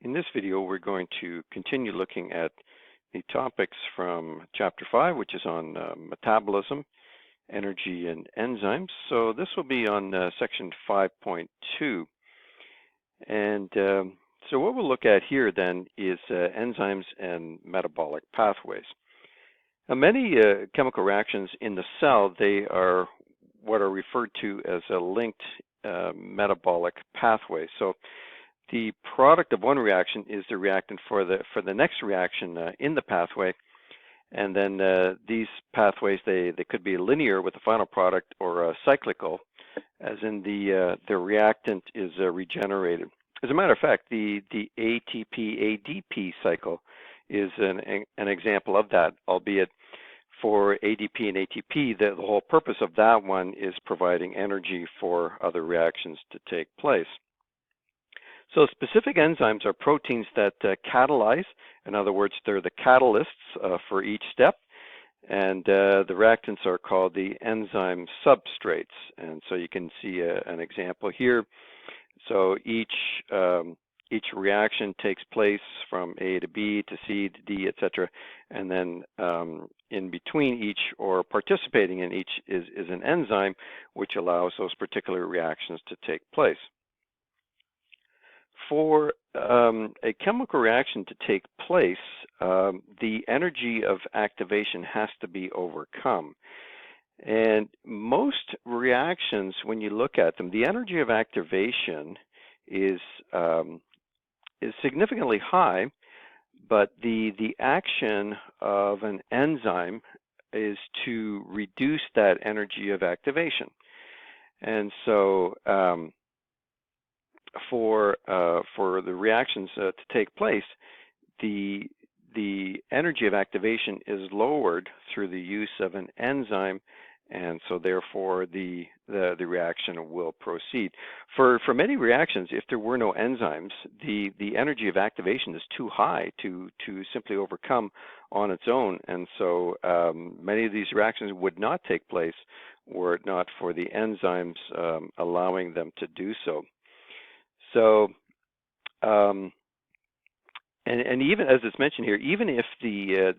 In this video, we're going to continue looking at the topics from Chapter 5, which is on metabolism, energy, and enzymes. So this will be on Section 5.2. And so what we'll look at here then is enzymes and metabolic pathways. Now, many chemical reactions in the cell, they are what are referred to as a linked metabolic pathway. So the product of one reaction is the reactant for the next reaction in the pathway, and then these pathways they could be linear with the final product or cyclical, as in the reactant is regenerated. As a matter of fact, the ATP-ADP cycle is an example of that, albeit for ADP and ATP, the whole purpose of that one is providing energy for other reactions to take place. So specific enzymes are proteins that catalyze. In other words, they're the catalysts for each step. And the reactants are called the enzyme substrates. And so you can see an example here. So each reaction takes place from A to B to C to D, etc. And then in between each, or participating in each, is an enzyme which allows those particular reactions to take place. For a chemical reaction to take place, the energy of activation has to be overcome. And most reactions, when you look at them, the energy of activation is significantly high, but the action of an enzyme is to reduce that energy of activation. And so for the reactions to take place, the energy of activation is lowered through the use of an enzyme, and so therefore the reaction will proceed. For many reactions, if there were no enzymes, the energy of activation is too high to simply overcome on its own, and so many of these reactions would not take place were it not for the enzymes allowing them to do so. So, and even as it's mentioned here, even if the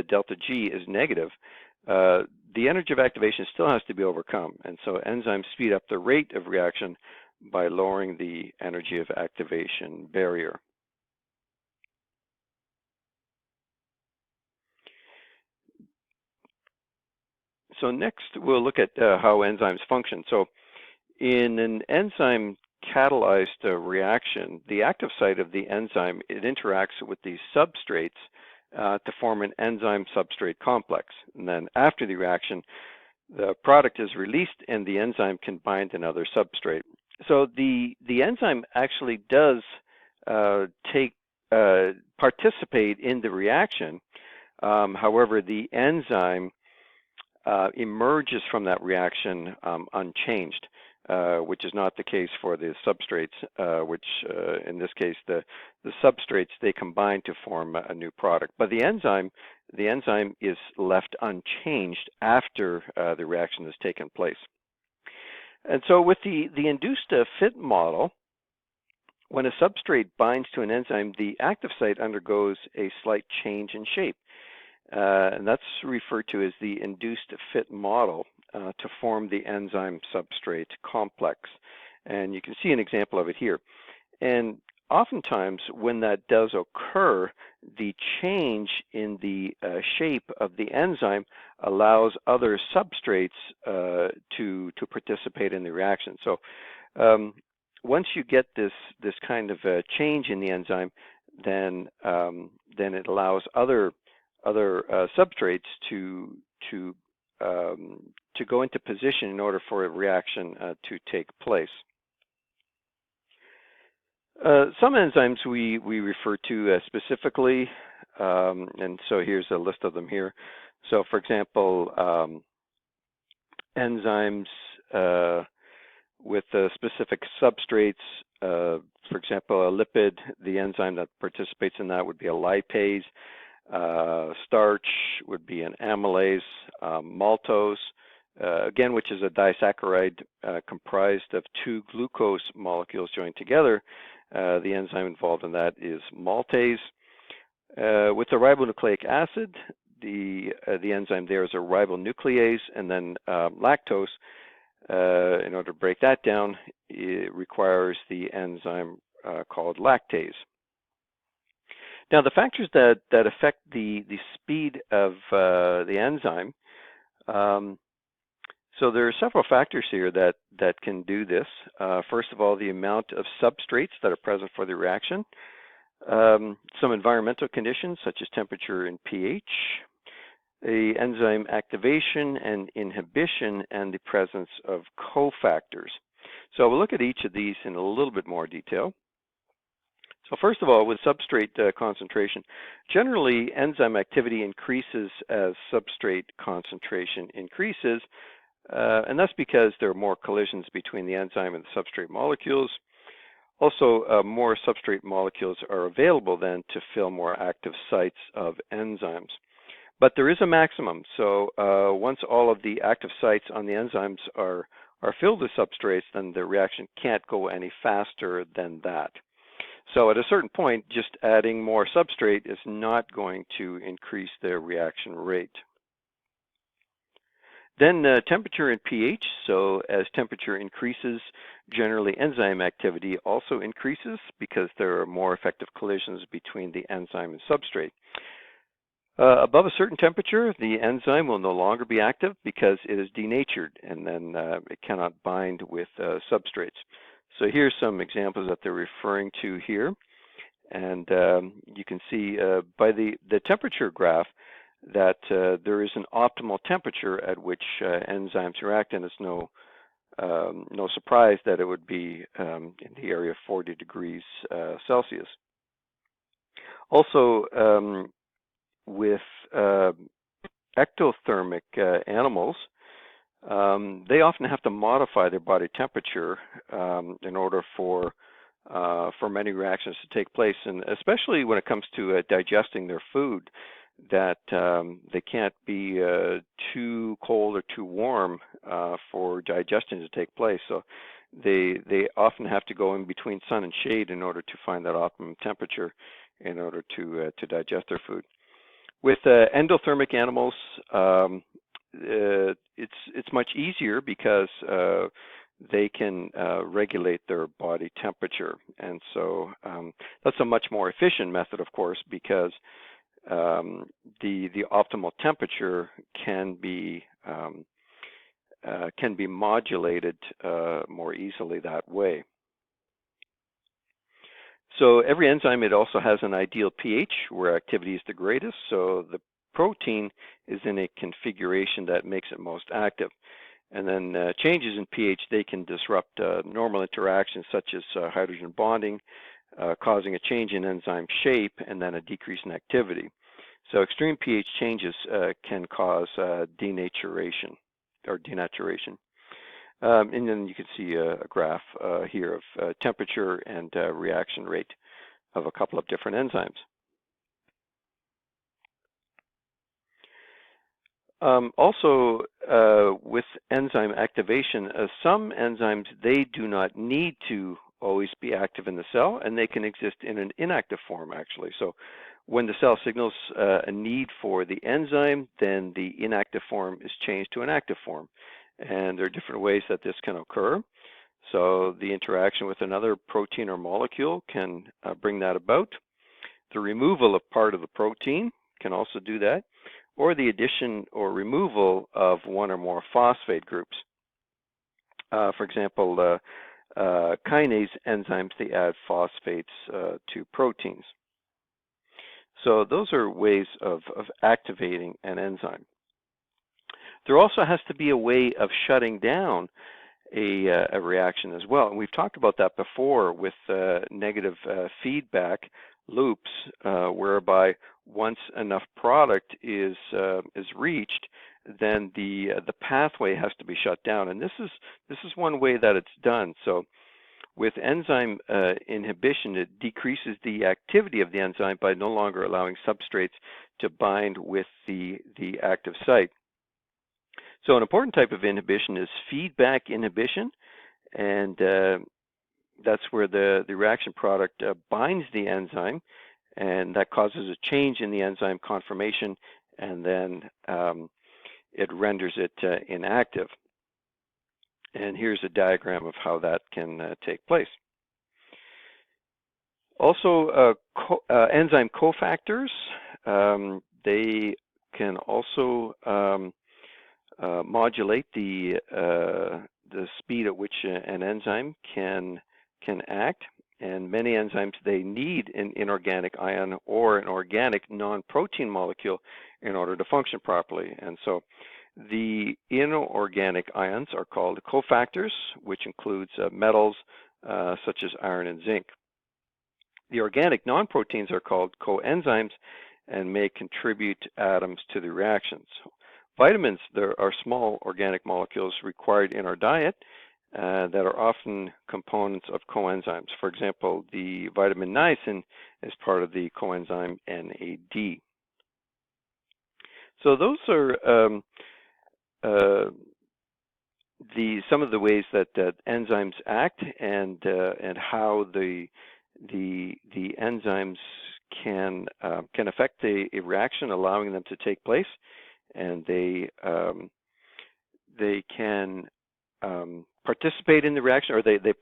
delta G is negative, the energy of activation still has to be overcome, and so enzymes speed up the rate of reaction by lowering the energy of activation barrier. So next we'll look at how enzymes function. So in an enzyme catalyzed reaction, the active site of the enzyme, it interacts with the substrates to form an enzyme substrate complex. And then after the reaction, the product is released and the enzyme can bind another substrate. So the enzyme actually does participate in the reaction. However, the enzyme emerges from that reaction unchanged. Which is not the case for the substrates, which in this case the substrates, they combine to form a new product. But the enzyme is left unchanged after the reaction has taken place. And so with the induced fit model, when a substrate binds to an enzyme, the active site undergoes a slight change in shape. And that's referred to as the induced fit model to form the enzyme substrate complex. And you can see an example of it here. And oftentimes when that does occur, the change in the shape of the enzyme allows other substrates to participate in the reaction. So once you get this kind of change in the enzyme, then it allows other substrates to go into position in order for a reaction to take place. Some enzymes we refer to specifically, and so here's a list of them here. So for example, enzymes with specific substrates, for example, a lipid, the enzyme that participates in that would be a lipase. Starch would be an amylase, maltose, again, which is a disaccharide comprised of two glucose molecules joined together, The enzyme involved in that is maltase. With the ribonucleic acid, the enzyme there is a ribonuclease, and then lactose. In order to break that down, it requires the enzyme called lactase. Now, the factors that affect the speed of the enzyme, so there are several factors here that can do this. First of all, the amount of substrates that are present for the reaction, some environmental conditions such as temperature and pH, the enzyme activation and inhibition, and the presence of cofactors. So we'll look at each of these in a little bit more detail. So first of all, with substrate concentration, generally enzyme activity increases as substrate concentration increases, and that's because there are more collisions between the enzyme and the substrate molecules. Also, more substrate molecules are available then to fill more active sites of enzymes. But there is a maximum, so once all of the active sites on the enzymes are filled with substrates, then the reaction can't go any faster than that. So at a certain point, just adding more substrate is not going to increase the reaction rate. Then temperature and pH. So as temperature increases, generally enzyme activity also increases because there are more effective collisions between the enzyme and substrate. Above a certain temperature, the enzyme will no longer be active because it is denatured, and then it cannot bind with substrates. So here's some examples that they're referring to here. And you can see by the temperature graph that there is an optimal temperature at which enzymes react, and it's no surprise that it would be in the area of 40 degrees Celsius. Also, with ectothermic animals, they often have to modify their body temperature in order for many reactions to take place, and especially when it comes to digesting their food, that they can't be too cold or too warm for digestion to take place. So they often have to go in between sun and shade in order to find that optimum temperature in order to digest their food. With endothermic animals, it's much easier because they can regulate their body temperature, and so that's a much more efficient method, of course, because the optimal temperature can be modulated more easily that way. So every enzyme, it also has an ideal pH where activity is the greatest. So the protein is in a configuration that makes it most active. And then changes in pH, they can disrupt normal interactions such as hydrogen bonding, causing a change in enzyme shape and then a decrease in activity. So extreme pH changes can cause denaturation or denaturation. And then you can see a graph here of temperature and reaction rate of a couple of different enzymes. Also, with enzyme activation, some enzymes, they do not need to always be active in the cell, and they can exist in an inactive form, actually. So when the cell signals a need for the enzyme, then the inactive form is changed to an active form. And there are different ways that this can occur. So the interaction with another protein or molecule can bring that about. The removal of part of the protein can also do that, or the addition or removal of one or more phosphate groups. For example, kinase enzymes, they add phosphates to proteins. So those are ways of activating an enzyme. There also has to be a way of shutting down a reaction as well. And we've talked about that before with negative feedback loops, whereby once enough product is reached, then the pathway has to be shut down. And this is one way that it's done. So with enzyme inhibition, it decreases the activity of the enzyme by no longer allowing substrates to bind with the active site. So an important type of inhibition is feedback inhibition, and that's where the reaction product binds the enzyme, and that causes a change in the enzyme conformation, and then it renders it inactive. And here's a diagram of how that can take place. Also, enzyme cofactors, they can also modulate the speed at which an enzyme can act. And many enzymes, they need an inorganic ion or an organic non-protein molecule in order to function properly. And so the inorganic ions are called cofactors, which includes metals such as iron and zinc. The organic non-proteins are called coenzymes and may contribute atoms to the reactions. Vitamins, there are small organic molecules required in our diet that are often components of coenzymes. For example, the vitamin niacin is part of the coenzyme NAD. So those are some of the ways that enzymes act, and how the enzymes can affect a reaction, allowing them to take place, and they can participate in the reaction, or they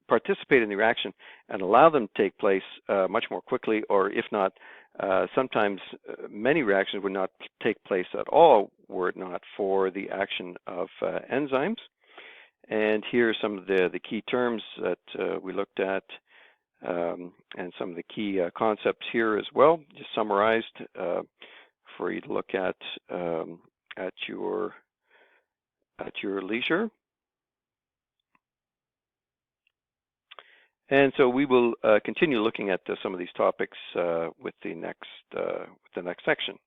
participate in the reaction and allow them to take place much more quickly, or if not, sometimes many reactions would not take place at all were it not for the action of enzymes. And here are some of the key terms that we looked at, and some of the key concepts here as well, just summarized for you to look at your leisure. And so we will continue looking at some of these topics with the next section.